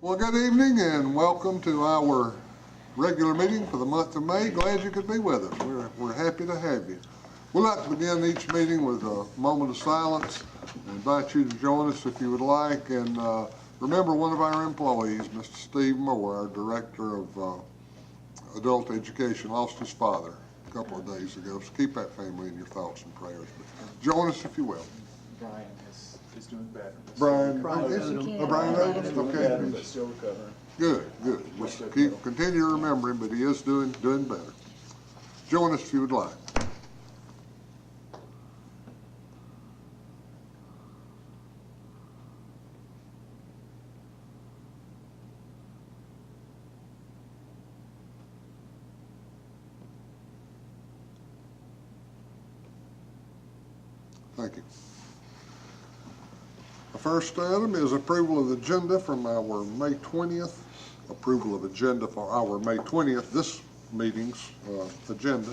Well, good evening and welcome to our regular meeting for the month of May. Glad you could be with us. We're happy to have you. We'd like to begin each meeting with a moment of silence and invite you to join us if you would like. And remember one of our employees, Mr. Steve Moore, our Director of Adult Education, lost his father a couple of days ago. So keep that family in your thoughts and prayers. But join us if you will. Brian is doing better. Brian Brian Adams? doing Okay. better, but still recovering. Good. Just continue to remember him, but he is doing better. Join us if you would like. Thank you. The first item is approval of the agenda from our May 20th. Approval of agenda for our May 20th, this meeting's agenda.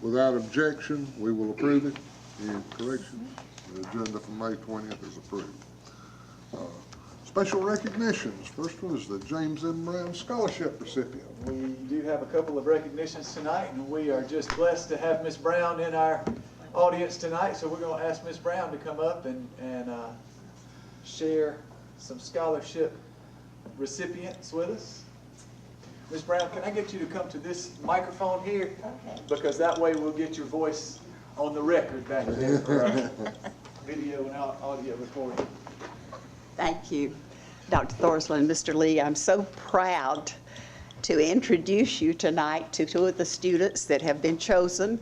Without objection, we will approve it. Any corrections? The agenda for May 20th is approved. Special recognitions. First one is the James M. Brown Scholarship recipient. We do have a couple of recognitions tonight, and we are just blessed to have Miss Brown in our audience tonight. So we're going to ask Miss Brown to come up and share some scholarship recipients with us. Ms. Brown, can I get you to come to this microphone here? Okay. Because that way we'll get your voice on the record back there for our video and audio recording. Thank you, Dr. Thorsland, Mr. Lee. I'm so proud to introduce you tonight to two of the students that have been chosen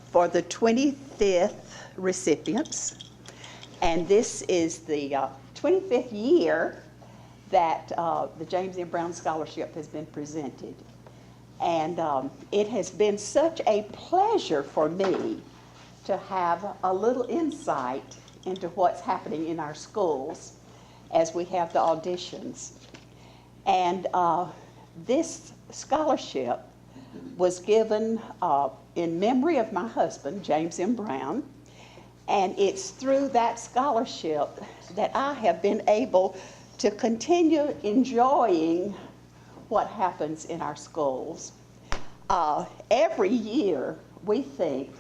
for the 25th recipients. And this is the 25th year that the James M. Brown Scholarship has been presented. And it has been such a pleasure for me to have a little insight into what's happening in our schools as we have the auditions. And this scholarship was given in memory of my husband, James M. Brown. And it's through that scholarship that I have been able to continue enjoying what happens in our schools. Every year we think,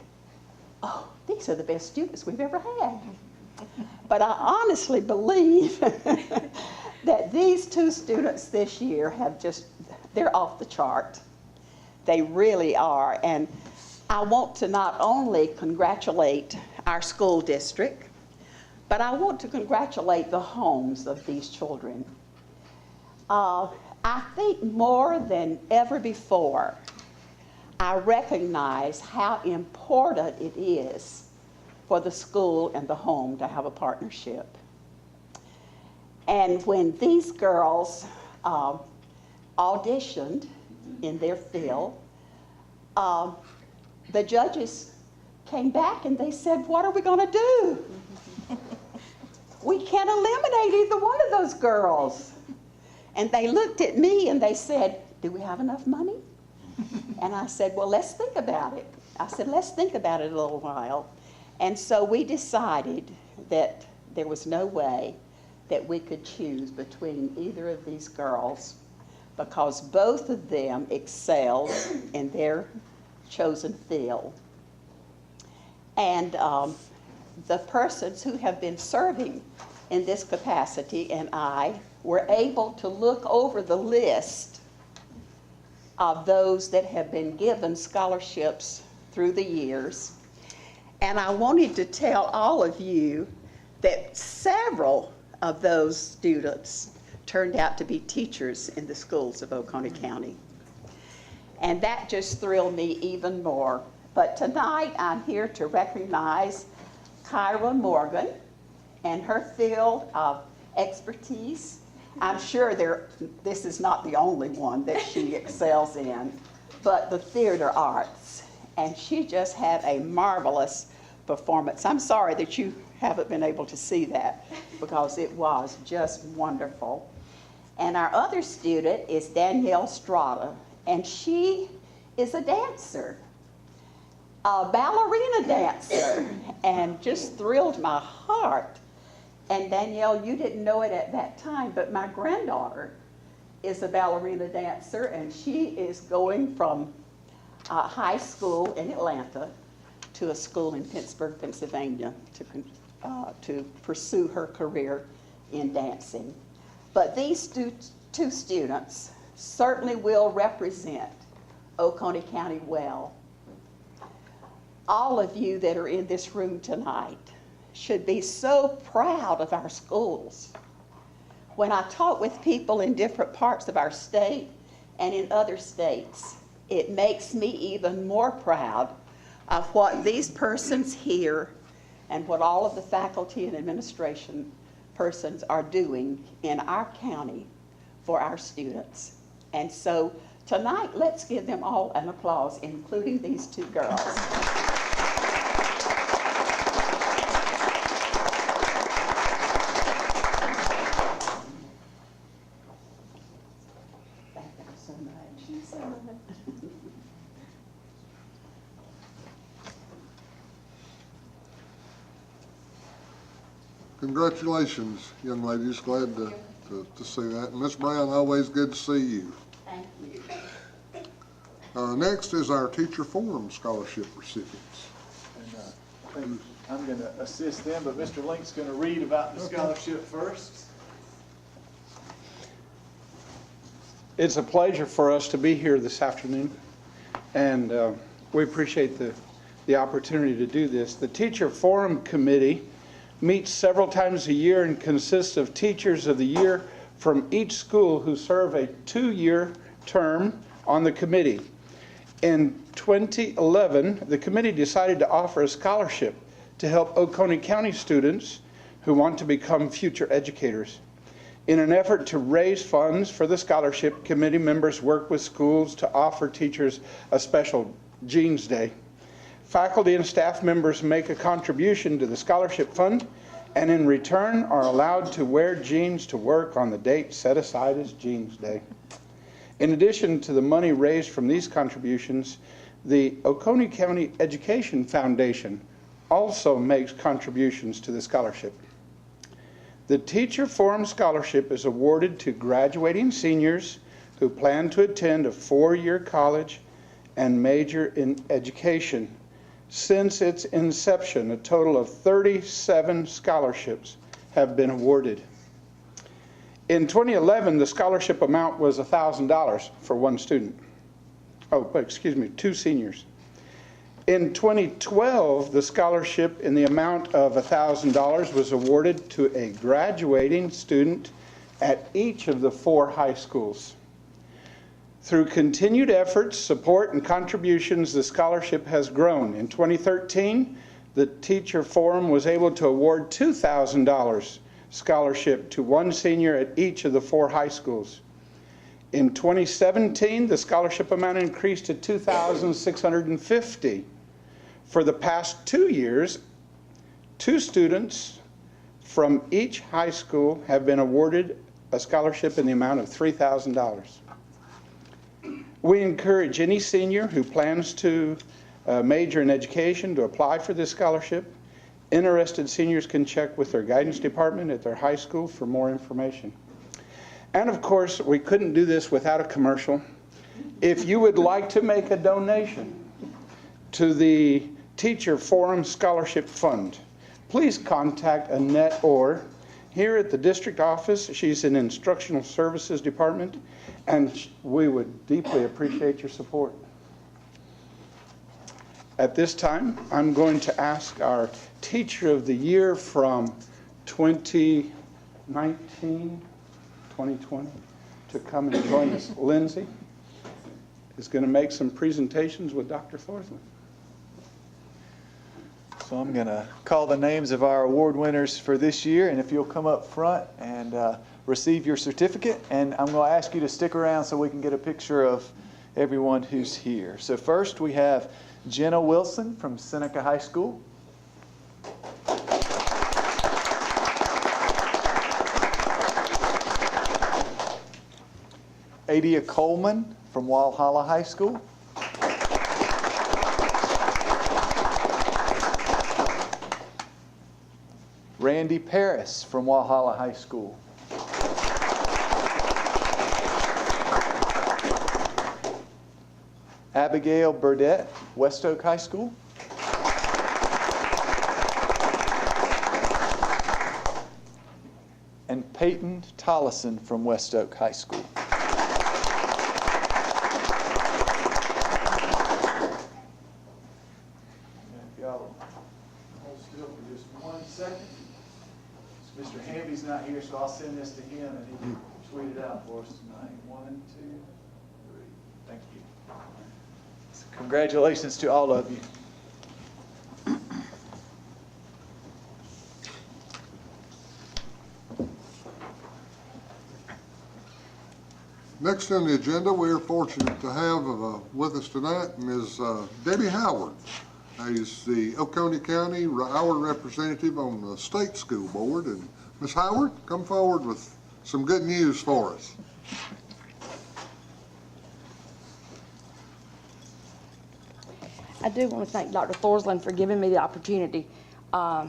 oh, these are the best students we've ever had. But I honestly believe that these two students this year they're off the chart. They really are. And I want to not only congratulate our school district, but I want to congratulate the homes of these children. I think more than ever before, I recognize how important it is for the school and the home to have a partnership. And when these girls auditioned in their field, the judges came back and they said, what are we going to do? We can't eliminate either one of those girls. And they looked at me and they said, do we have enough money? And I said, well, let's think about it. I said, let's think about it a little while. And so we decided that there was no way that we could choose between either of these girls because both of them excelled in their chosen field. And the persons who have been serving in this capacity and I were able to look over the list of those that have been given scholarships through the years. And I wanted to tell all of you that several of those students turned out to be teachers in the schools of Oconee County. And that just thrilled me even more. But tonight I'm here to recognize Kyra Morgan and her field of expertise. I'm sure this is not the only one that she excels in, but the theater arts. And she just had a marvelous performance. I'm sorry that you haven't been able to see that because it was just wonderful. And our other student is Danielle Strada, and she is a dancer, a ballerina dancer, and just thrilled my heart. And Danielle, you didn't know it at that time, but my granddaughter is a ballerina dancer, and she is going from high school in Atlanta to a school in Pittsburgh, Pennsylvania to pursue her career in dancing. But these two students certainly will represent Oconee County well. All of you that are in this room tonight should be so proud of our schools. When I talk with people in different parts of our state and in other states, it makes me even more proud of what these persons here and what all of the faculty and administration persons are doing in our county for our students. And so tonight, let's give them all an applause, including these two girls. Thank them so much. Congratulations, young ladies. Glad to see that. And Ms. Brown, always good to see you. Thank you. Next is our Teacher Forum Scholarship recipients. And I think I'm going to assist them, but Mr. Link's going to read about the scholarship first. It's a pleasure for us to be here this afternoon, and we appreciate the opportunity to do this. The Teacher Forum Committee meets several times a year and consists of teachers of the year from each school who serve a 2-year term on the committee. In 2011, the committee decided to offer a scholarship to help Oconee County students who want to become future educators. In an effort to raise funds for the scholarship, committee members work with schools to offer teachers a special Jeans Day. Faculty and staff members make a contribution to the scholarship fund and in return are allowed to wear jeans to work on the date set aside as Jeans Day. In addition to the money raised from these contributions, the Oconee County Education Foundation also makes contributions to the scholarship. The Teacher Forum Scholarship is awarded to graduating seniors who plan to attend a 4-year college and major in education. Since its inception, a total of 37 scholarships have been awarded. In 2011, the scholarship amount was $1,000 for one student. Two seniors. In 2012, the scholarship in the amount of $1,000 was awarded to a graduating student at each of the 4 high schools. Through continued efforts, support, and contributions, the scholarship has grown. In 2013, the Teacher Forum was able to award $2,000 scholarship to one senior at each of the 4 high schools. In 2017, the scholarship amount increased to $2,650. For the past 2 years, 2 students from each high school have been awarded a scholarship in the amount of $3,000. We encourage any senior who plans to major in education to apply for this scholarship. Interested seniors can check with their guidance department at their high school for more information. And of course, we couldn't do this without a commercial. If you would like to make a donation to the Teacher Forum Scholarship Fund, please contact Annette Orr here at the district office. She's in Instructional Services Department, and we would deeply appreciate your support. At this time, I'm going to ask our Teacher of the Year from 2019, 2020 to come and join us. Lindsay is going to make some presentations with Dr. Thorsley. So I'm going to call the names of our award winners for this year, and if you'll come up front and receive your certificate, and I'm going to ask you to stick around so we can get a picture of everyone who's here. So first we have Jenna Wilson from Seneca High School. Adia Coleman from Walhalla High School. Randy Paris from Walhalla High School. Abigail Burdette, West Oak High School. And Peyton Tollison from West Oak High School. If y'all hold still for just 1 second. Mr. Hamby's not here, so I'll send this to him and he can tweet it out for us tonight. 1, 2, 3. Thank you. So congratulations to all of you. Next on the agenda, we are fortunate to have with us tonight Ms. Debbie Howard. She's the Oconee County our representative on the state school board. And Ms. Howard, come forward with some good news for us. I do want to thank Dr. Thorsland for giving me the opportunity. A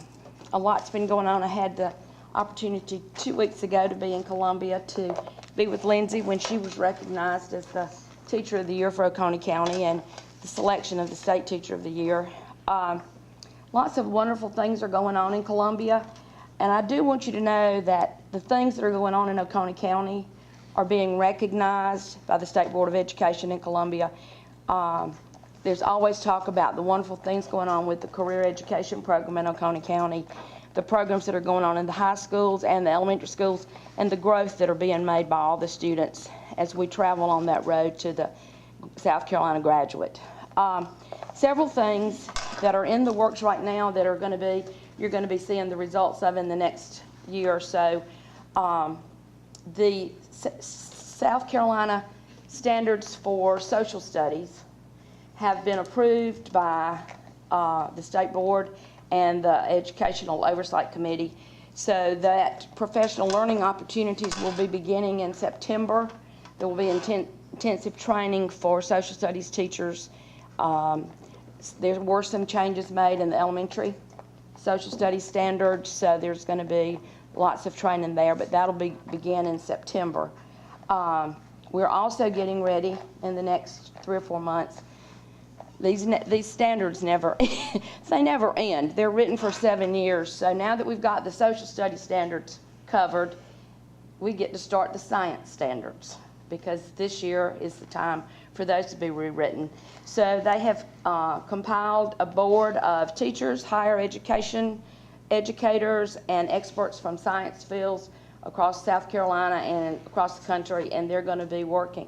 lot's been going on. I had the opportunity 2 weeks ago to be in Columbia to be with Lindsay when she was recognized as the Teacher of the Year for Oconee County and the selection of the State Teacher of the Year. Lots of wonderful things are going on in Columbia, and I do want you to know that the things that are going on in Oconee County are being recognized by the State Board of Education in Columbia. There's always talk about the wonderful things going on with the career education program in Oconee County, the programs that are going on in the high schools and the elementary schools, and the growth that are being made by all the students as we travel on that road to the South Carolina graduate. Several things that are in the works right now that are you're going to be seeing the results of in the next year or so. The South Carolina standards for social studies have been approved by the State Board and the Educational Oversight Committee, so that professional learning opportunities will be beginning in September. There will be intensive training for social studies teachers. There were some changes made in the elementary social studies standards, so there's going to be lots of training there, but that'll begin in September. We're also getting ready in the next 3 or 4 months. These standards never end. They're written for 7 years. So now that we've got the social studies standards covered, we get to start the science standards, because this year is the time for those to be rewritten. So they have compiled a board of teachers, higher education educators, and experts from science fields across South Carolina and across the country, and they're going to be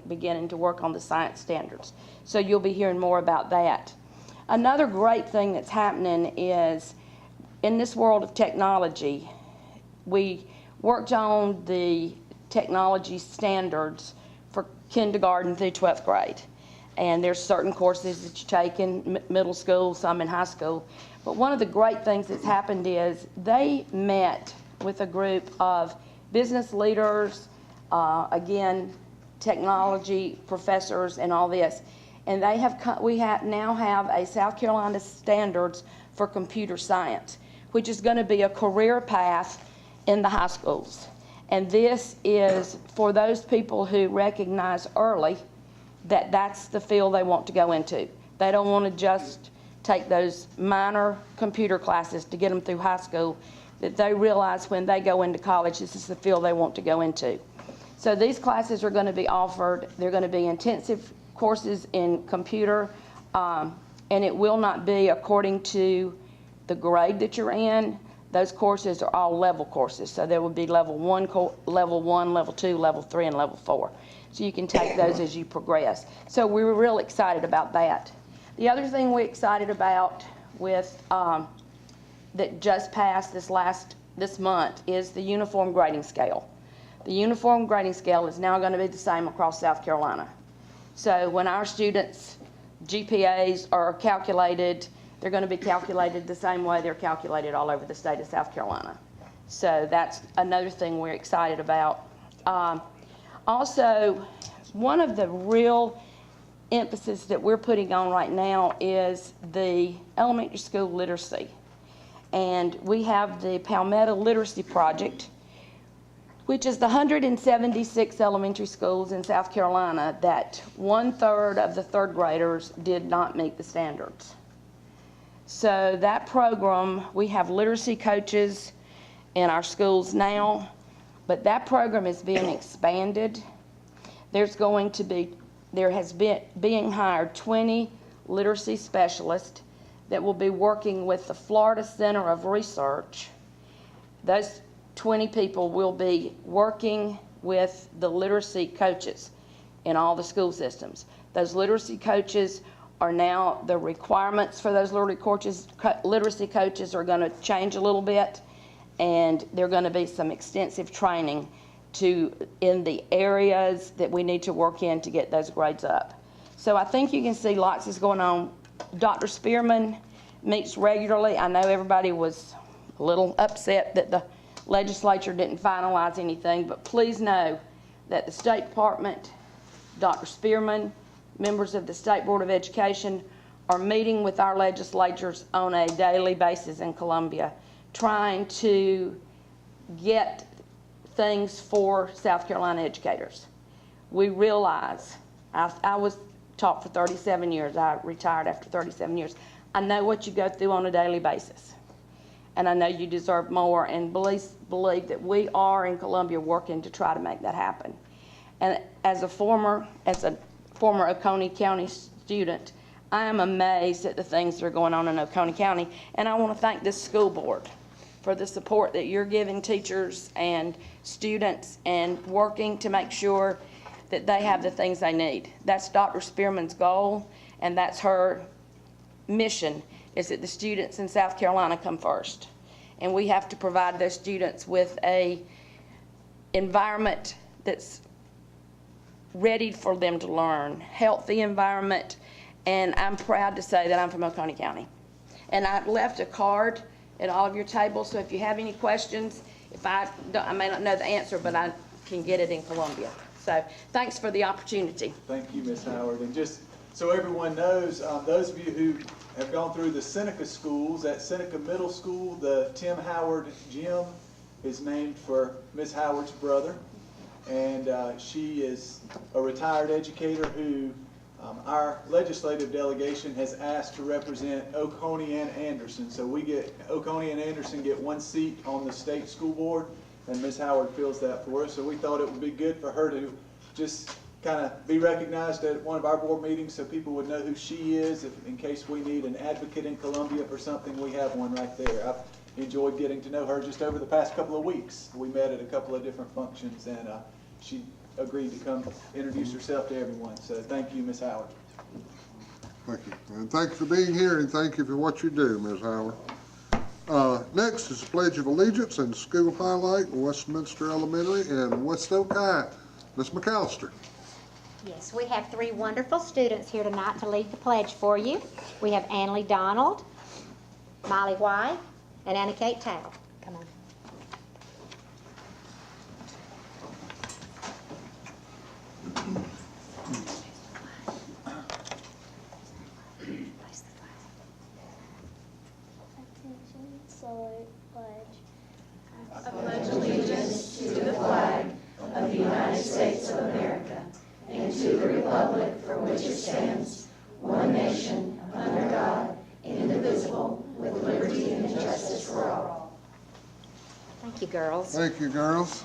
beginning to work on the science standards. So you'll be hearing more about that. Another great thing that's happening is, in this world of technology, we worked on the technology standards for kindergarten through 12th grade. And there's certain courses that you take in middle school, some in high school. But one of the great things that's happened is they met with a group of business leaders, again, technology professors and all this. And we now have a South Carolina standards for computer science, which is going to be a career path in the high schools. And this is for those people who recognize early that that's the field they want to go into. They don't want to just take those minor computer classes to get them through high school, that they realize when they go into college, this is the field they want to go into. So these classes are going to be offered. They're going to be intensive courses in computer, and it will not be according to the grade that you're in. Those courses are all level courses. So there will be level 1, level 2, level 3, and level 4. So you can take those as you progress. So we were real excited about that. The other thing we're excited about with that just passed this month is the uniform grading scale. The uniform grading scale is now going to be the same across South Carolina. So when our students' GPAs are calculated, they're going to be calculated the same way they're calculated all over the state of South Carolina. So that's another thing we're excited about. Also, one of the real emphasis that we're putting on right now is the elementary school literacy. And we have the Palmetto Literacy Project, which is the 176 elementary schools in South Carolina that 1/3 of the third graders did not meet the standards. So that program, we have literacy coaches in our schools now, but that program is being expanded. There has been being hired 20 literacy specialists that will be working with the Florida Center of Research. Those 20 people will be working with the literacy coaches in all the school systems. Those literacy coaches are now, the requirements for those literacy coaches are going to change a little bit, and there are going to be some extensive training in the areas that we need to work in to get those grades up. So I think you can see lots is going on. Dr. Spearman meets regularly. I know everybody was a little upset that the legislature didn't finalize anything, but please know that the State Department, Dr. Spearman, members of the State Board of Education are meeting with our legislatures on a daily basis in Columbia, trying to get things for South Carolina educators. We realize, I was taught for 37 years. I retired after 37 years. I know what you go through on a daily basis. And I know you deserve more, and believe that we are in Columbia working to try to make that happen. And as a former Oconee County student, I am amazed at the things that are going on in Oconee County, and I want to thank this school board for the support that you're giving teachers and students and working to make sure that they have the things they need. That's Dr. Spearman's goal, and that's her mission, is that the students in South Carolina come first. And we have to provide those students with a environment that's ready for them to learn, healthy environment, and I'm proud to say that I'm from Oconee County. And I left a card at all of your tables, so if you have any questions, I may not know the answer, but I can get it in Columbia. So thanks for the opportunity. Thank you, Ms. Howard. And just so everyone knows, those of you who have gone through the Seneca schools, at Seneca Middle School, the Tim Howard Gym is named for Ms. Howard's brother. And she is a retired educator who our legislative delegation has asked to represent Oconee and Anderson. So Oconee and Anderson get one seat on the state school board, and Ms. Howard fills that for us. So we thought it would be good for her to just kind of be recognized at one of our board meetings so people would know who she is. In case we need an advocate in Columbia for something, we have one right there. I've enjoyed getting to know her just over the past couple of weeks. We met at a couple of different functions, and she agreed to come introduce herself to everyone. So thank you, Ms. Howard. Thank you. And thank you for being here, and thank you for what you do, Ms. Howard. Next is the Pledge of Allegiance and School Highlight, Westminster Elementary and West Oak High. Ms. McAllister. Yes, we have three wonderful students here tonight to lead the pledge for you. We have Annalie Donald, Molly White, and Anna Kate Towle. Come on. Attention, salute, pledge. I pledge allegiance to the flag of the United States of America and to the republic for which it stands, one nation, under God, indivisible, with liberty and justice for all. Thank you, girls. Thank you, girls.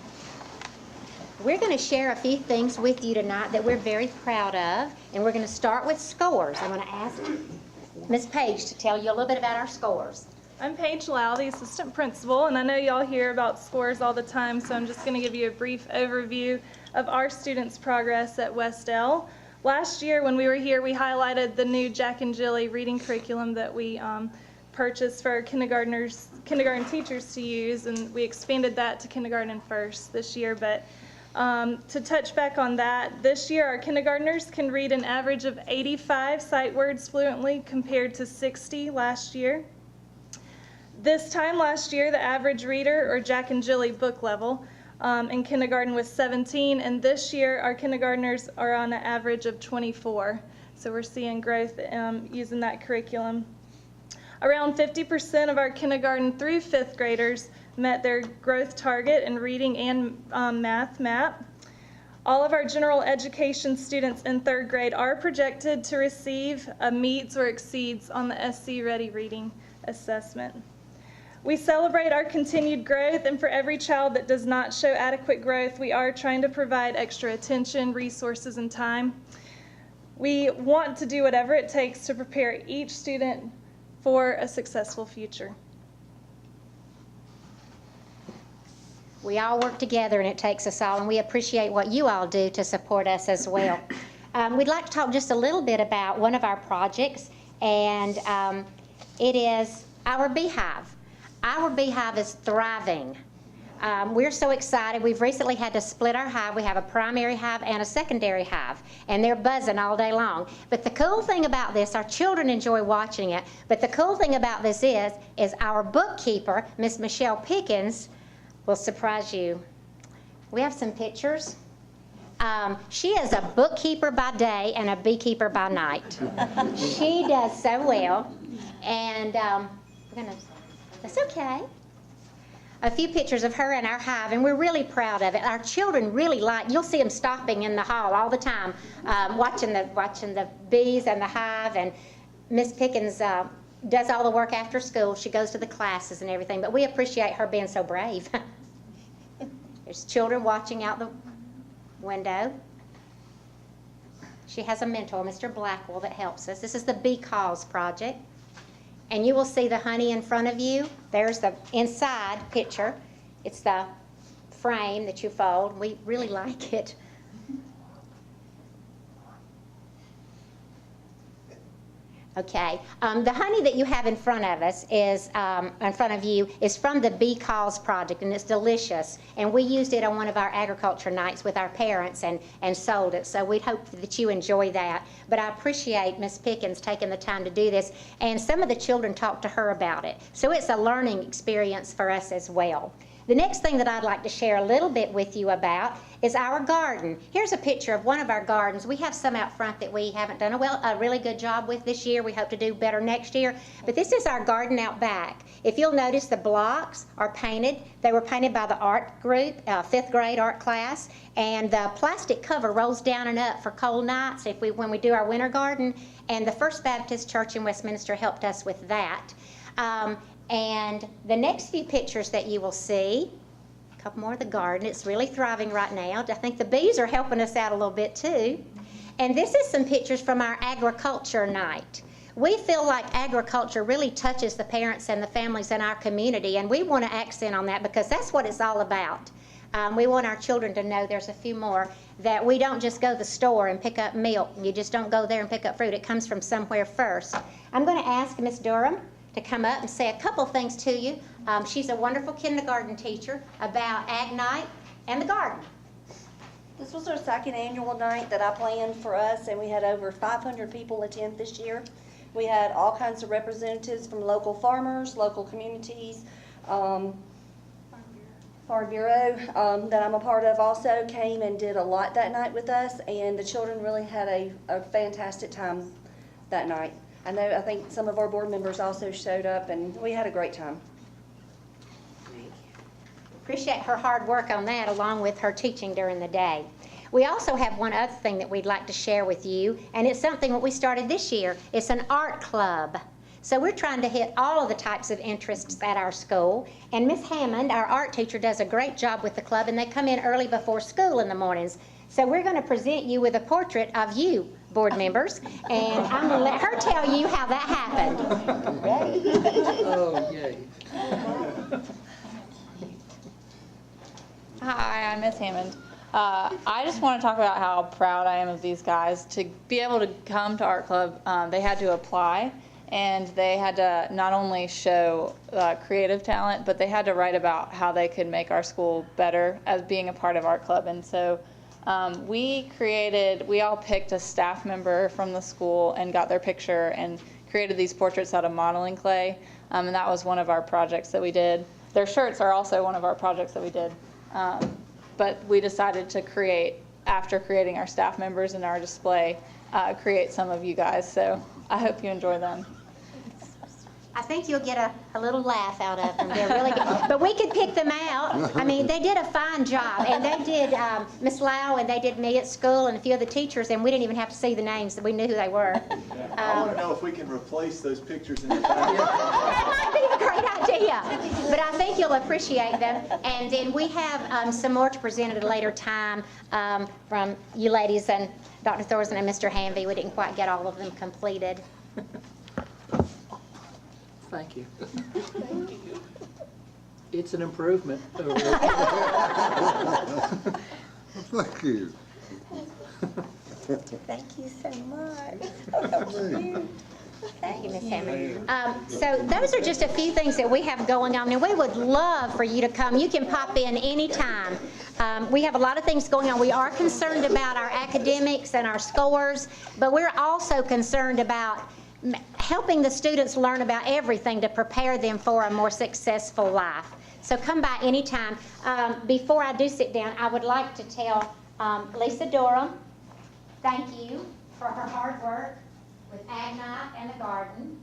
We're going to share a few things with you tonight that we're very proud of, and we're going to start with scores. I'm going to ask Ms. Page to tell you a little bit about our scores. I'm Paige Lau, the assistant principal, and I know y'all hear about scores all the time, so I'm just going to give you a brief overview of our students' progress at West-El. Last year when we were here, we highlighted the new Jack and Jilly reading curriculum that we purchased for kindergarten teachers to use, and we expanded that to kindergarten and first this year. But to touch back on that, this year our kindergartners can read an average of 85 sight words fluently compared to 60 last year. This time last year, the average reader, or Jack and Jilly book level, in kindergarten was 17, and this year our kindergartners are on an average of 24. So we're seeing growth using that curriculum. Around 50% of our kindergarten through 5th graders met their growth target in reading and math MAP. All of our general education students in 3rd grade are projected to receive a meets or exceeds on the SC Ready Reading Assessment. We celebrate our continued growth, and for every child that does not show adequate growth, we are trying to provide extra attention, resources, and time. We want to do whatever it takes to prepare each student for a successful future. We all work together, and it takes us all, and we appreciate what you all do to support us as well. We'd like to talk just a little bit about one of our projects, and it is our beehive. Our beehive is thriving. We're so excited. We've recently had to split our hive. We have a primary hive and a secondary hive, and they're buzzing all day long. But the cool thing about this, our children enjoy watching it, but the cool thing about this is our bookkeeper, Miss Michelle Pickens, will surprise you. We have some pictures. She is a bookkeeper by day and a beekeeper by night. She does so well, and that's okay. A few pictures of her and our hive, and we're really proud of it. Our children really you'll see them stopping in the hall all the time, watching the bees and the hive, and Miss Pickens does all the work after school. She goes to the classes and everything, but we appreciate her being so brave. There's children watching out the window. She has a mentor, Mr. Blackwell, that helps us. This is the Bee Cause Project. And you will see the honey in front of you. There's the inside picture. It's the frame that you fold. We really like it. Okay, the honey that you have in front of us is from the Bee Cause Project, and it's delicious. And we used it on one of our agriculture nights with our parents and sold it. So we hope that you enjoy that. But I appreciate Miss Pickens taking the time to do this. And some of the children talked to her about it. So it's a learning experience for us as well. The next thing that I'd like to share a little bit with you about is our garden. Here's a picture of one of our gardens. We have some out front that we haven't done a really good job with this year. We hope to do better next year. But this is our garden out back. If you'll notice, the blocks are painted. They were painted by the art group, 5th grade art class. And the plastic cover rolls down and up for cold nights when we do our winter garden. And the First Baptist Church in Westminster helped us with that. And the next few pictures that you will see, a couple more of the garden. It's really thriving right now. I think the bees are helping us out a little bit too. And this is some pictures from our agriculture night. We feel like agriculture really touches the parents and the families in our community, and we want to accent on that because that's what it's all about. We want our children to know, there's a few more, that we don't just go to the store and pick up milk. You just don't go there and pick up fruit. It comes from somewhere first. I'm going to ask Miss Durham to come up and say a couple things to you. She's a wonderful kindergarten teacher about Ag Night and the garden. This was our second annual night that I planned for us, and we had over 500 people attend this year. We had all kinds of representatives from local farmers, local communities, Farm Bureau that I'm a part of also came and did a lot that night with us, and the children really had a fantastic time that night. I think some of our board members also showed up, and we had a great time. Appreciate her hard work on that, along with her teaching during the day. We also have one other thing that we'd like to share with you, and it's something that we started this year. It's an art club. So we're trying to hit all of the types of interests at our school. And Miss Hammond, our art teacher, does a great job with the club, and they come in early before school in the mornings. So we're going to present you with a portrait of you, board members, and I'm going to let her tell you how that happened. Ready? Oh, yay. Hi, I'm Miss Hammond. I just want to talk about how proud I am of these guys. To be able to come to Art Club, they had to apply, and they had to not only show creative talent, but they had to write about how they could make our school better as being a part of Art Club. And so we all picked a staff member from the school and got their picture and created these portraits out of modeling clay. And that was one of our projects that we did. Their shirts are also one of our projects that we did. But we decided to create, after creating our staff members and our display, create some of you guys. So I hope you enjoy them. I think you'll get a little laugh out of them. They're really good. But we could pick them out. I mean, they did a fine job. And they did Miss Lau, and they did me at school, and a few of the teachers, and we didn't even have to see the names. We knew who they were. I want to know if we can replace those pictures in the back. That might be a great idea. But I think you'll appreciate them. And then we have some more to present at a later time from you ladies and Dr. Thorson and Mr. Hanvey. We didn't quite get all of them completed. Thank you. It's an improvement. Thank you. Thank you so much. Thank you, Ms. Hammond. So those are just a few things that we have going on, and we would love for you to come. You can pop in anytime. We have a lot of things going on. We are concerned about our academics and our scores, but we're also concerned about helping the students learn about everything to prepare them for a more successful life. So come by anytime. Before I do sit down, I would like to tell Lisa Durham, thank you for her hard work with Ag Night and the garden,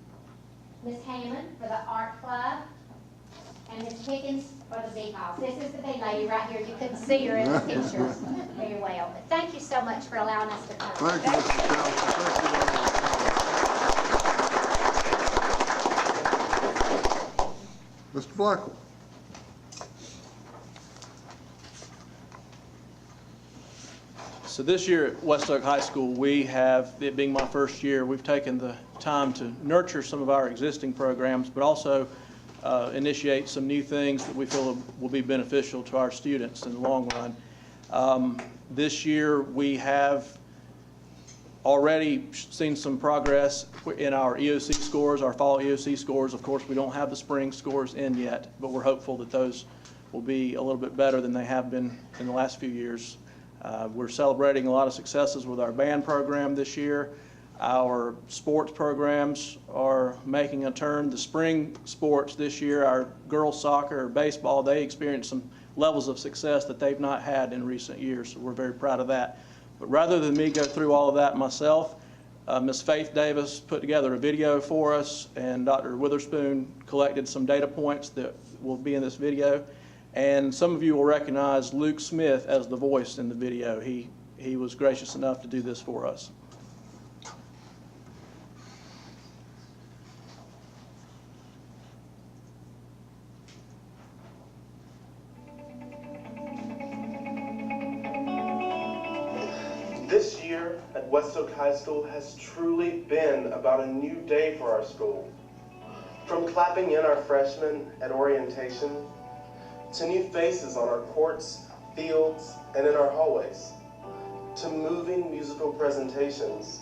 Miss Hammond for the art club, and Miss Higgins for the bee house. This is the bee lady right here. You couldn't see her in the pictures very well. But thank you so much for allowing us to come. Thank you, Mr. Johnson. Thank you very much. Mr. Blackwell. So this year at West Oak High School, we have, it being my first year, we've taken the time to nurture some of our existing programs, but also initiate some new things that we feel will be beneficial to our students in the long run. This year, we have already seen some progress in our EOC scores, our fall EOC scores. Of course, we don't have the spring scores in yet, but we're hopeful that those will be a little bit better than they have been in the last few years. We're celebrating a lot of successes with our band program this year. Our sports programs are making a turn. The spring sports this year, our girls soccer or baseball, they experienced some levels of success that they've not had in recent years, so we're very proud of that. But rather than me go through all of that myself, Ms. Faith Davis put together a video for us, and Dr. Witherspoon collected some data points that will be in this video. And some of you will recognize Luke Smith as the voice in the video. He was gracious enough to do this for us. This year at West Oak High School has truly been about a new day for our school. From clapping in our freshmen at orientation, to new faces on our courts, fields, and in our hallways, to moving musical presentations,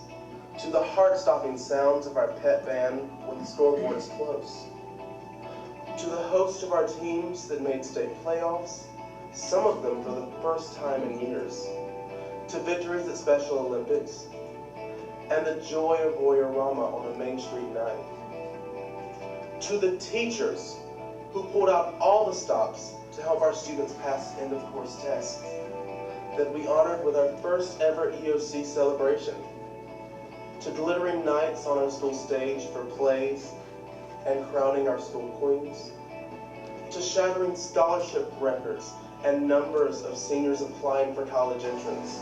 to the heart-stopping sounds of our pet band when the scoreboard's close, to the host of our teams that made state playoffs, some of them for the first time in years, to victories at Special Olympics, and the joy of Warrior-Rama on a Main Street night. To the teachers who pulled out all the stops to help our students pass end-of-course tests, that we honored with our first ever EOC celebration. To glittering nights on our school stage for plays and crowning our school queens. To shattering scholarship records and numbers of seniors applying for college entrance.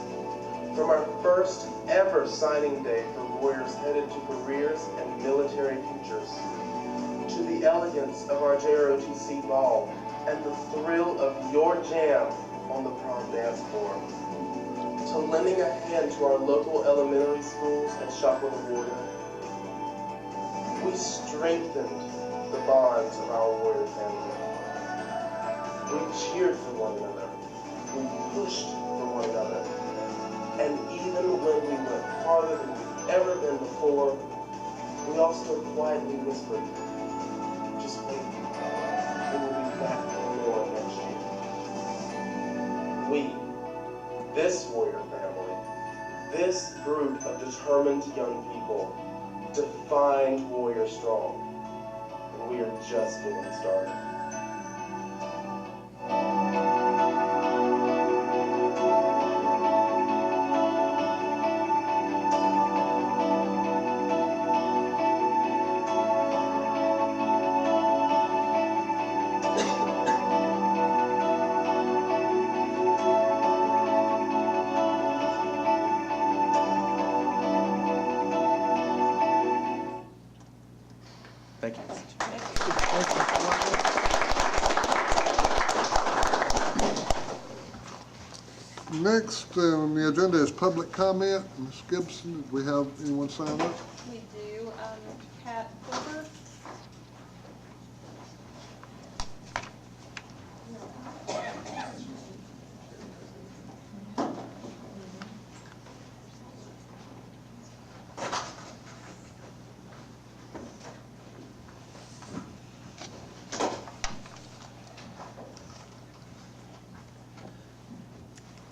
From our first ever signing day for Warriors headed to careers and military futures. To the elegance of our JROTC ball and the thrill of your jam on the prom dance floor. To lending a hand to our local elementary schools and Shop with a Warrior. We strengthened the bonds of our Warrior family. We cheered for one another. We pushed for one another. And even when we went farther than we've ever been before, we also quietly whispered, just wait, we will be back for more next year. We, this Warrior family, this group of determined young people, defined Warrior Strong. And we are just getting started. Next on the agenda is public comment. Ms. Gibson, did we have anyone sign up? We do, Kat Clover.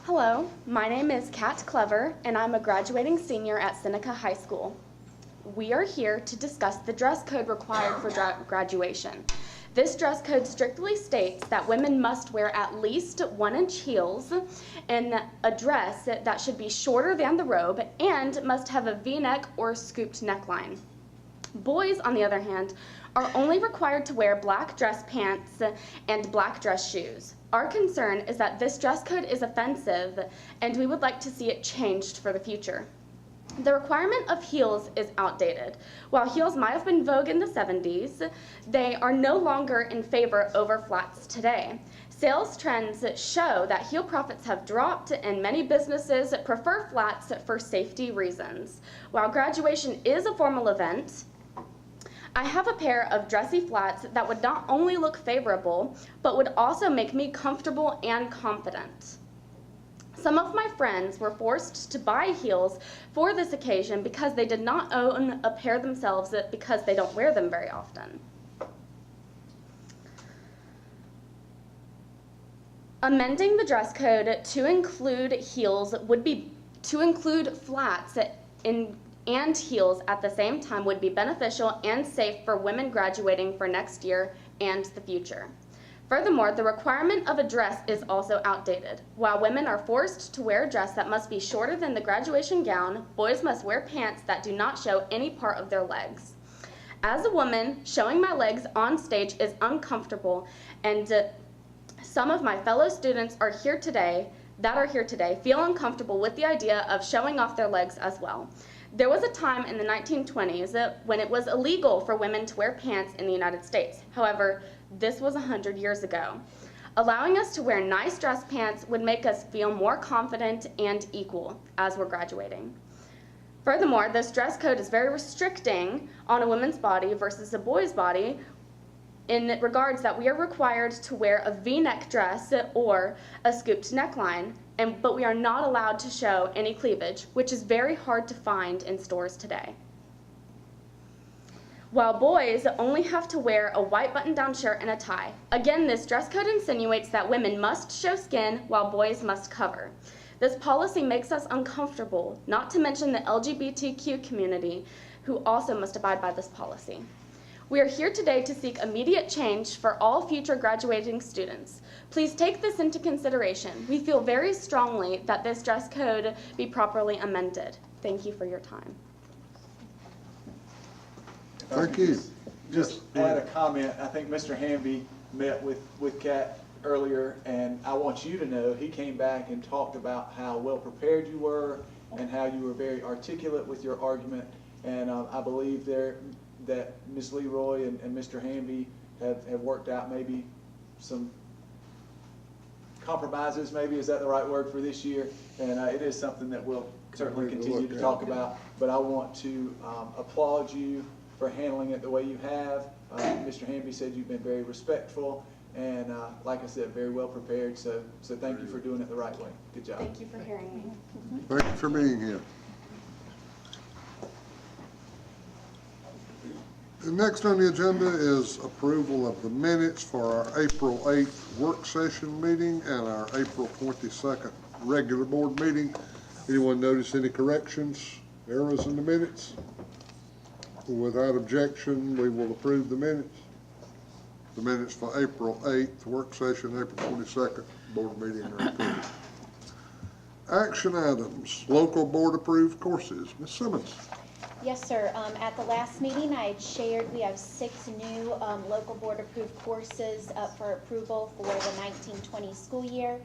Hello, my name is Kat Clever, and I'm a graduating senior at Seneca High School. We are here to discuss the dress code required for graduation. This dress code strictly states that women must wear at least 1-inch heels and a dress that should be shorter than the robe and must have a V-neck or scooped neckline. Boys, on the other hand, are only required to wear black dress pants and black dress shoes. Our concern is that this dress code is offensive, and we would like to see it changed for the future. The requirement of heels is outdated. While heels might have been vogue in the 70s, they are no longer in favor over flats today. Sales trends show that heel profits have dropped, and many businesses prefer flats for safety reasons. While graduation is a formal event, I have a pair of dressy flats that would not only look favorable, but would also make me comfortable and confident. Some of my friends were forced to buy heels for this occasion because they did not own a pair themselves because they don't wear them very often. Amending the dress code to include heels would be, to include flats and heels at the same time would be beneficial and safe for women graduating for next year and the future. Furthermore, the requirement of a dress is also outdated. While women are forced to wear a dress that must be shorter than the graduation gown, boys must wear pants that do not show any part of their legs. As a woman, showing my legs on stage is uncomfortable, and some of my fellow students are here today feel uncomfortable with the idea of showing off their legs as well. There was a time in the 1920s when it was illegal for women to wear pants in the United States. However, this was 100 years ago. Allowing us to wear nice dress pants would make us feel more confident and equal as we're graduating. Furthermore, this dress code is very restricting on a woman's body versus a boy's body in regards that we are required to wear a V-neck dress or a scooped neckline, but we are not allowed to show any cleavage, which is very hard to find in stores today. While boys only have to wear a white button-down shirt and a tie. Again, this dress code insinuates that women must show skin while boys must cover. This policy makes us uncomfortable, not to mention the LGBTQ community, who also must abide by this policy. We are here today to seek immediate change for all future graduating students. Please take this into consideration. We feel very strongly that this dress code be properly amended. Thank you for your time. Thank you. Just add a comment. I think Mr. Hamby met with Kat earlier, and I want you to know he came back and talked about how well prepared you were and how you were very articulate with your argument. And I believe that Ms. Leroy and Mr. Hamby have worked out maybe some compromises, maybe, is that the right word for this year? And it is something that we'll certainly continue to talk about. But I want to applaud you for handling it the way you have. Mr. Hamby said you've been very respectful and, like I said, very well prepared. So thank you for doing it the right way. Good job. Thank you for hearing me. Thank you for being here. The next on the agenda is approval of the minutes for our April 8th work session meeting and our April 22nd regular board meeting. Anyone notice any corrections, errors in the minutes? Without objection, we will approve the minutes. The minutes for April 8th work session, April 22nd board meeting are approved. Action items, local board approved courses. Ms. Simmons. Yes, sir. At the last meeting, I had shared we have 6 new local board approved courses up for approval for the 1920 school year.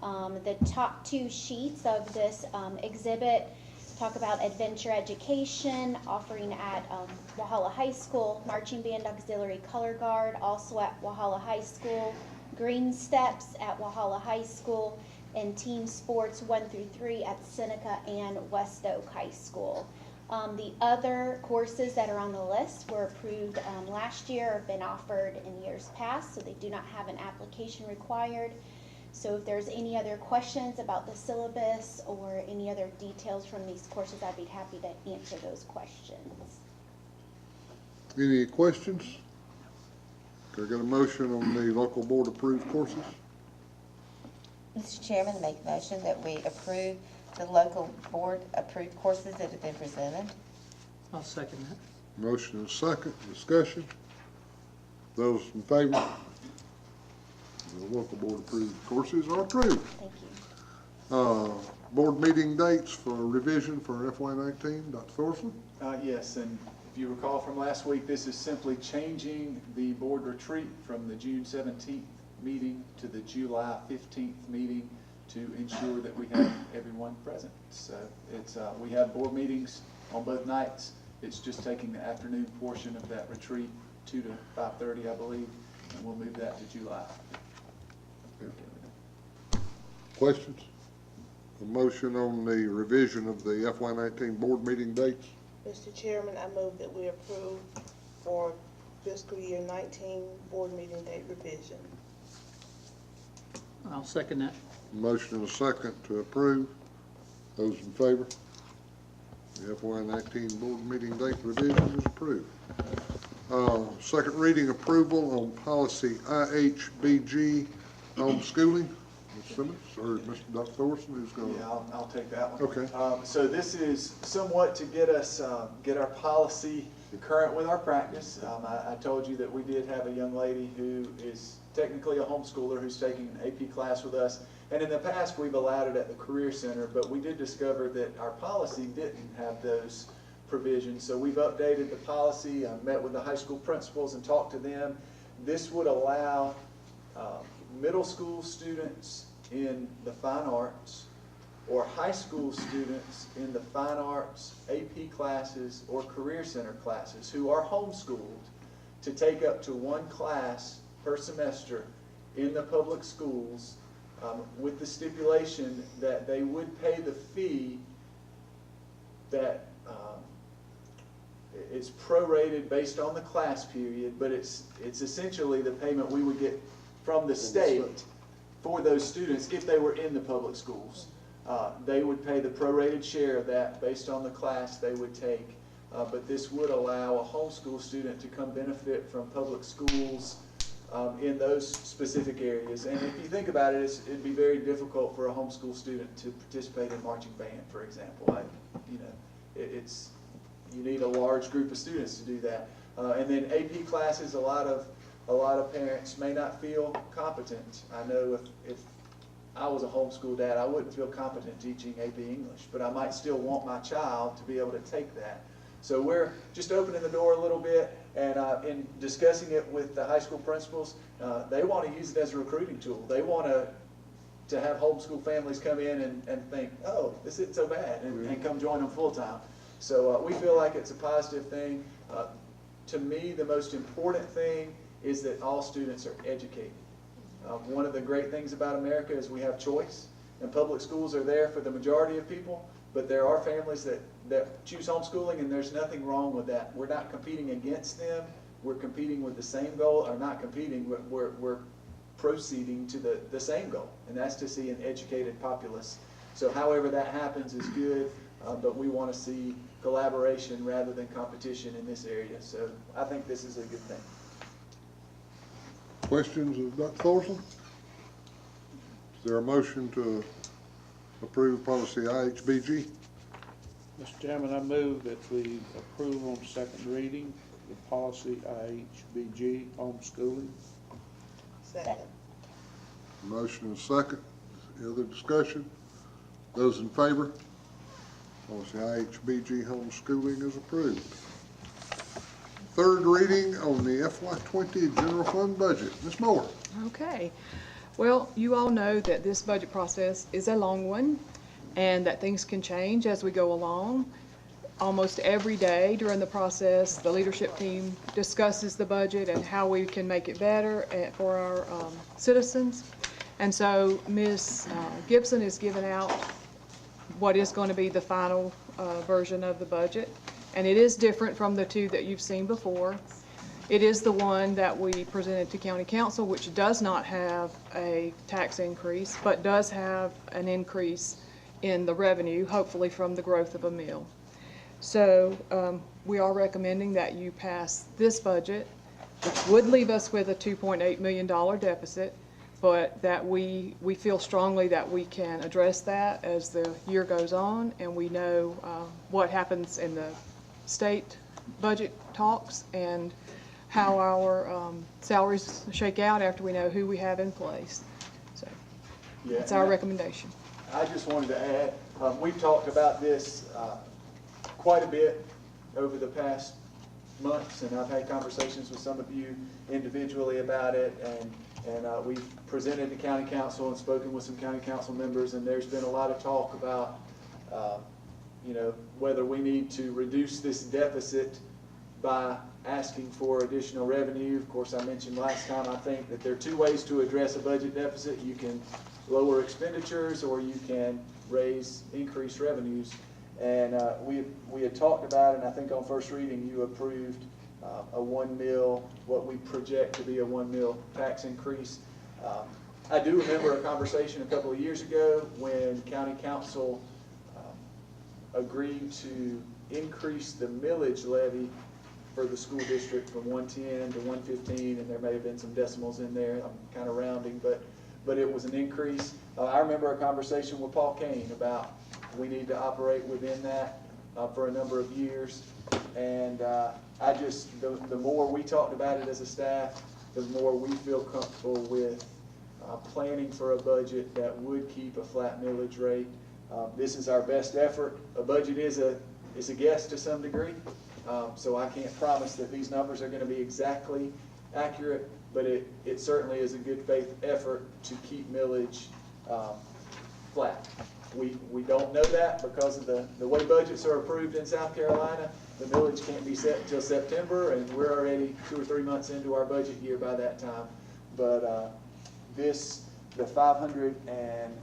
The top 2 sheets of this exhibit talk about adventure education, offering at Walhalla High School, marching band auxiliary color guard, also at Walhalla High School, Green Steps at Walhalla High School, and team sports 1 through 3 at Seneca and West Oak High School. The other courses that are on the list were approved last year, have been offered in years past, so they do not have an application required. So if there's any other questions about the syllabus or any other details from these courses, I'd be happy to answer those questions. Any questions? Can I get a motion on the local board approved courses? Mr. Chairman, make a motion that we approve the local board approved courses that have been presented. I'll second that. Motion and second, discussion. Those in favor? The local board approved courses are approved. Thank you. Board meeting dates for revision for FY19, Dr. Thorson? Yes, and if you recall from last week, this is simply changing the board retreat from the June 17th meeting to the July 15th meeting to ensure that we have everyone present. So it's we have board meetings on both nights. It's just taking the afternoon portion of that retreat, 2 to 5:30, I believe, and we'll move that to July. Questions? A motion on the revision of the FY19 board meeting dates? Mr. Chairman, I move that we approve for fiscal year 19 board meeting date revision. I'll second that. Motion and a second to approve. Those in favor? The FY19 board meeting date revision is approved. Second reading approval on policy IHBG homeschooling. Ms. Simmons or Mr. Dr. Thorson, who's going to? Yeah, I'll take that one. Okay. So this is somewhat to get us, get our policy current with our practice. I told you that we did have a young lady who is technically a homeschooler who's taking an AP class with us. And in the past, we've allowed it at the Career Center, but we did discover that our policy didn't have those provisions. So we've updated the policy, met with the high school principals and talked to them. This would allow middle school students in the fine arts or high school students in the fine arts AP classes or Career Center classes who are homeschooled to take up to one class per semester in the public schools with the stipulation that they would pay the fee that it's prorated based on the class period, but it's essentially the payment we would get from the state for those students if they were in the public schools. They would pay the prorated share of that based on the class they would take, but this would allow a homeschool student to come benefit from public schools in those specific areas. And if you think about it, it'd be very difficult for a homeschool student to participate in marching band, for example. You need a large group of students to do that. And then AP classes, a lot of parents may not feel competent. I know if I was a homeschool dad, I wouldn't feel competent teaching AP English, but I might still want my child to be able to take that. So we're just opening the door a little bit, and in discussing it with the high school principals, they want to use it as a recruiting tool. They want to have homeschool families come in and think, oh, this isn't so bad, and come join them full time. So we feel like it's a positive thing. To me, the most important thing is that all students are educated. One of the great things about America is we have choice, and public schools are there for the majority of people, but there are families that choose homeschooling, and there's nothing wrong with that. We're not competing against them. We're competing with the same goal, or not competing, we're proceeding to the same goal, and that's to see an educated populace. So however that happens is good, but we want to see collaboration rather than competition in this area. So I think this is a good thing. Questions of Dr. Thorson? Is there a motion to approve policy IHBG? Mr. Chairman, I move that we approve on second reading the policy IHBG homeschooling. Second. Motion and second. Any other discussion? Those in favor? Policy IHBG homeschooling is approved. Third reading on the FY20 general fund budget. Ms. Moore. Okay. Well, you all know that this budget process is a long one, and that things can change as we go along. Almost every day during the process, the leadership team discusses the budget and how we can make it better for our citizens. And so Ms. Gibson is giving out what is going to be the final version of the budget. And it is different from the two that you've seen before. It is the one that we presented to County Council, which does not have a tax increase, but does have an increase in the revenue, hopefully from the growth of a mill. So we are recommending that you pass this budget, which would leave us with a $2.8 million deficit, but that we feel strongly that we can address that as the year goes on, and we know what happens in the state budget talks and how our salaries shake out after we know who we have in place. So that's our recommendation. I just wanted to add, we've talked about this quite a bit over the past months, and I've had conversations with some of you individually about it, and we've presented to County Council and spoken with some County Council members, and there's been a lot of talk about you know, whether we need to reduce this deficit by asking for additional revenue. Of course, I mentioned last time, I think that there are two ways to address a budget deficit. You can lower expenditures, or you can increase revenues. And we had talked about it, and I think on first reading you approved a 1 mil, what we project to be a 1 mil tax increase. I do remember a conversation a couple of years ago when County Council agreed to increase the millage levy for the school district from 110 to 115, and there may have been some decimals in there. I'm kind of rounding, but it was an increase. I remember a conversation with Paul Kane about we need to operate within that for a number of years, and I just, the more we talked about it as a staff, the more we feel comfortable with planning for a budget that would keep a flat millage rate. This is our best effort. A budget is a guess to some degree, so I can't promise that these numbers are going to be exactly accurate, but it certainly is a good faith effort to keep millage flat. We don't know that because of the way budgets are approved in South Carolina. The millage can't be set until September, and we're already 2 or 3 months into our budget year by that time. But the 500 and,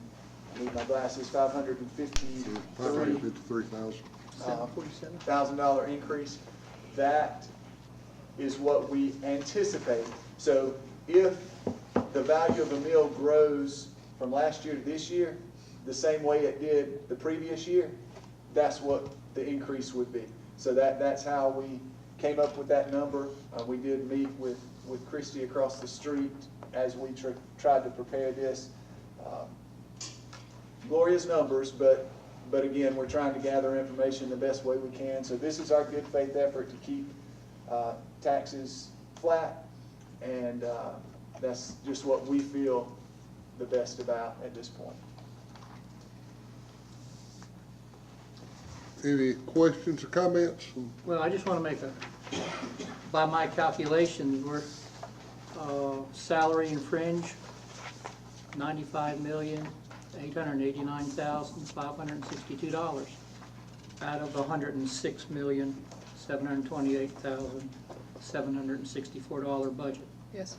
I need my glasses, $553,000 increase, that is what we anticipate. So if the value of a mill grows from last year to this year the same way it did the previous year, that's what the increase would be. So that's how we came up with that number. We did meet with Christy across the street as we tried to prepare this. Glorious numbers, but again, we're trying to gather information the best way we can. So this is our good faith effort to keep taxes flat, and that's just what we feel the best about at this point. Any questions or comments? Well, I just want to make by my calculation, we're salary and fringe, $95,889,562 out of $106,728,764 budget. Yes.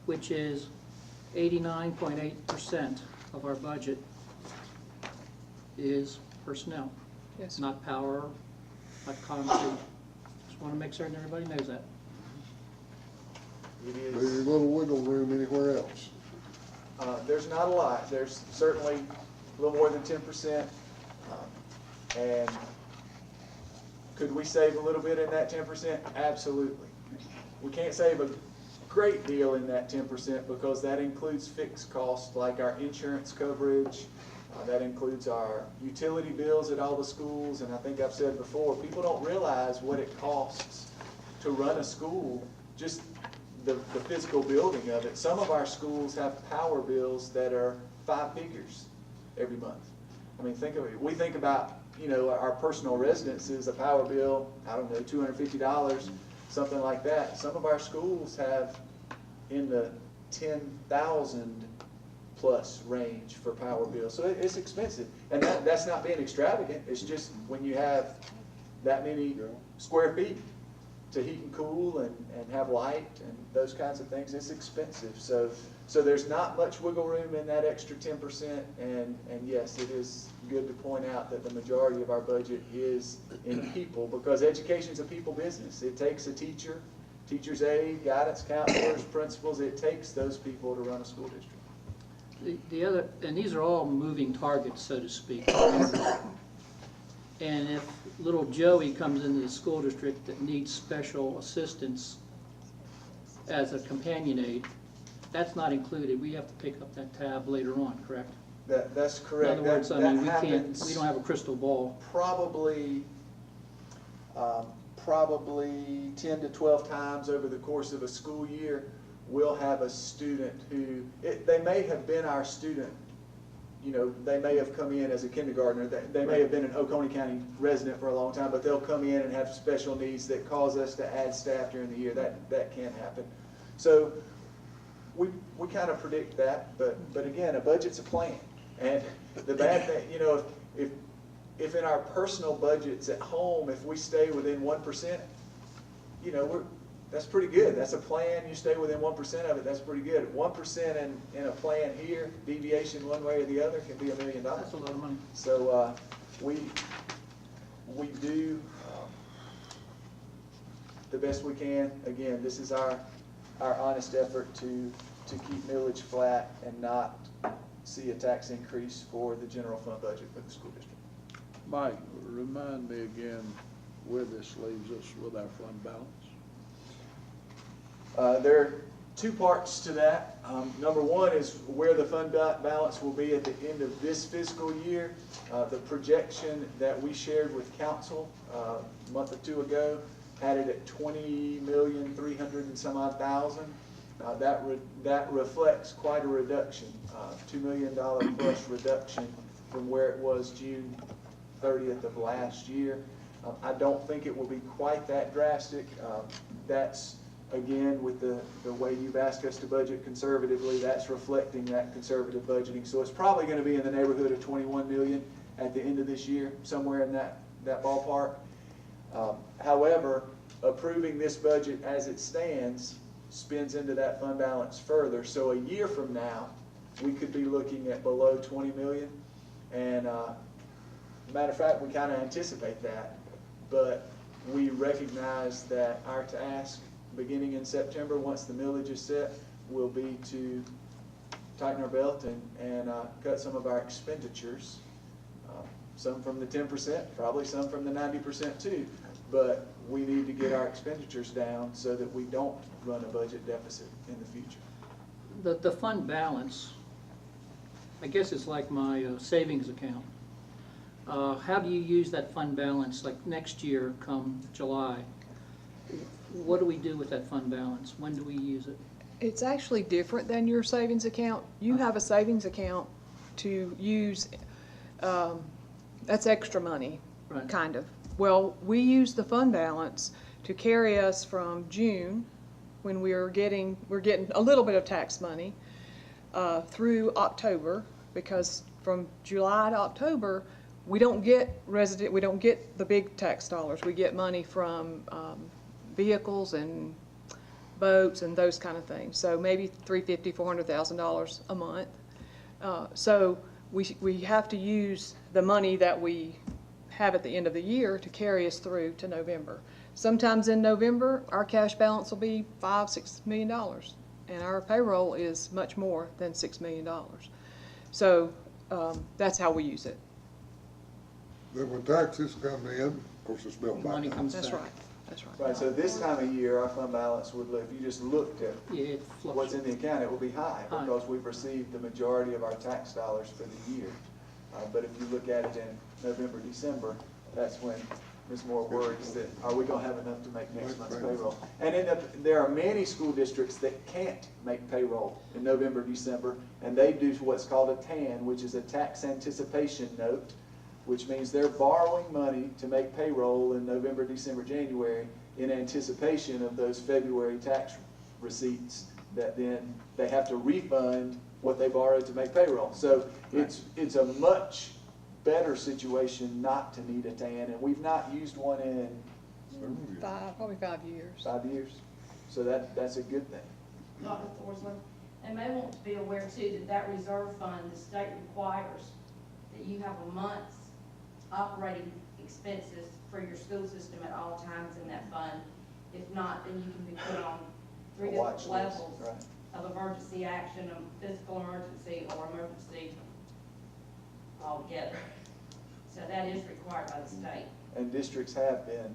Which is 89.8% of our budget is personnel. Yes. Not power, not concrete. Just want to make certain everybody knows that. There's a little wiggle room anywhere else. There's not a lot. There's certainly a little more than 10%. And could we save a little bit in that 10%? Absolutely. We can't save a great deal in that 10% because that includes fixed costs like our insurance coverage. That includes our utility bills at all the schools. And I think I've said before, people don't realize what it costs to run a school, just the physical building of it. Some of our schools have power bills that are 5 figures every month. I mean, think of it. We think about, you know, our personal residences, a power bill, I don't know, $250, something like that. Some of our schools have in the 10,000 plus range for power bill. So it's expensive. And that's not being extravagant. It's just when you have that many square feet to heat and cool and have light and those kinds of things, it's expensive. So there's not much wiggle room in that extra 10%. And yes, it is good to point out that the majority of our budget is in people, because education is a people business. It takes a teacher, teacher's aide, guidance counselors, principals. It takes those people to run a school district. The other, and these are all moving targets, so to speak. And if little Joey comes into the school district that needs special assistance as a companion aid, that's not included. We have to pick up that tab later on, correct? That's correct. In other words, I mean, we happens we don't have a crystal ball. Probably 10 to 12 times over the course of a school year, we'll have a student who, they may have been our student. You know, they may have come in as a kindergartner. They may have been an Oconee County resident for a long time, but they'll come in and have special needs that cause us to add staff during the year. That can happen. So we kind of predict that, but again, a budget's a plan. And the bad thing, you know, if in our personal budgets at home, if we stay within 1%, you know, that's pretty good. That's a plan. You stay within 1% of it. That's pretty good. 1% in a plan here, deviation one way or the other, can be $1 million. That's a lot of money. So we do the best we can. Again, this is our honest effort to keep millage flat and not see a tax increase for the general fund budget for the school district. Mike, remind me again where this leaves us with our fund balance. There are two parts to that. Number one is where the fund balance will be at the end of this fiscal year. The projection that we shared with council a month or two ago had it at $20,300,000 and some odd thousand. That reflects quite a reduction, $2 million plus reduction from where it was June 30th of last year. I don't think it will be quite that drastic. That's, again, with the way you've asked us to budget conservatively, that's reflecting that conservative budgeting. So it's probably going to be in the neighborhood of $21 million at the end of this year, somewhere in that ballpark. However, approving this budget as it stands spins into that fund balance further. So a year from now, we could be looking at below $20 million. And matter of fact, we kind of anticipate that. But we recognize that our task, beginning in September, once the millage is set, will be to tighten our belt and cut some of our expenditures. Some from the 10%, probably some from the 90% too. But we need to get our expenditures down so that we don't run a budget deficit in the future. The fund balance, I guess it's like my savings account. How do you use that fund balance, like next year come July? What do we do with that fund balance? When do we use it? It's actually different than your savings account. You have a savings account to use, that's extra money, Right. kind of. Well, we use the fund balance to carry us from June, when we're getting a little bit of tax money, through October, because from July to October, we don't get the big tax dollars. We get money from vehicles and boats and those kind of things. So maybe $350,000, $400,000 a month. So we have to use the money that we have at the end of the year to carry us through to November. Sometimes in November, our cash balance will be $5–6 million, and our payroll is much more than $6 million. So that's how we use it. Then when taxes come in, of course, it's built back. Money comes That's back. right. That's right. Right, so this time of year, our fund balance would, if you just looked at Yeah, it what's in the account, it will be high High. because we've received the majority of our tax dollars for the year. But if you look at it in November, December, that's when Ms. Moore worries that, are we going to have enough to make next month's payroll? And there are many school districts that can't make payroll in November, December, and they do what's called a TAN, which is a tax anticipation note, which means they're borrowing money to make payroll in November, December, January in anticipation of those February tax receipts that then they have to refund what they borrowed to make payroll. So it's a much better situation not to need a TAN, and we've not used one in Probably 5 years. 5 years. So that's a good thing. Dr. Forsland, and may want to be aware too that that reserve fund, the state requires that you have a month's operating expenses for your school system at all times in that fund. If not, then you can be put on 3 different levels of emergency action, a physical emergency or emergency altogether. So that is required by the state. And districts have been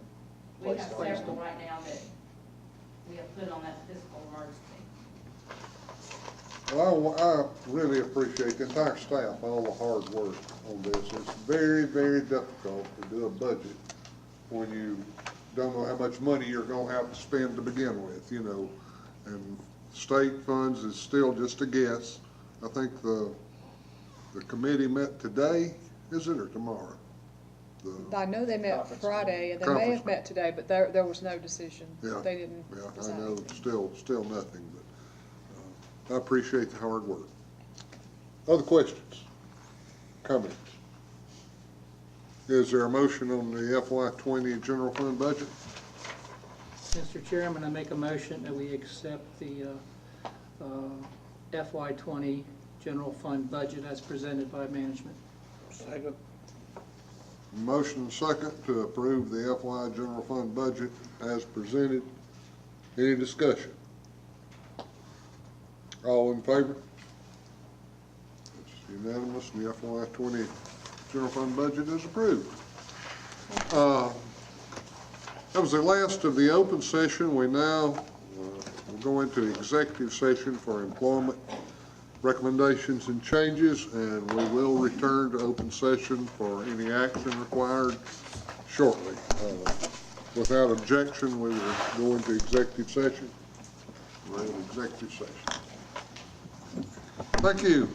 We have placed on several right now that we have put on that physical emergency. Well, I really appreciate the entire staff, all the hard work on this. It's very, very difficult to do a budget when you don't know how much money you're gonna have to spend to begin with, you know. And state funds is still just a guess. I think the committee met today, is it, or tomorrow? I know they met Friday, and they may have met today, but there was no decision. Yeah. They didn't Yeah, I decide know, anything. still nothing, but I appreciate the hard work. Other questions? Comments? Is there a motion on the FY20 general fund budget? Mr. Chairman, I make a motion that we accept the FY20 general fund budget as presented by management. Second. Motion and second to approve the FY general fund budget as presented. Any discussion? All in favor? It's unanimous, and the FY20 general fund budget is approved. That was the last of the open session. We now will go into executive session for employment recommendations and changes, and we will return to open session for any action required shortly. Without objection, we will go into executive session. We're in executive session. Thank you.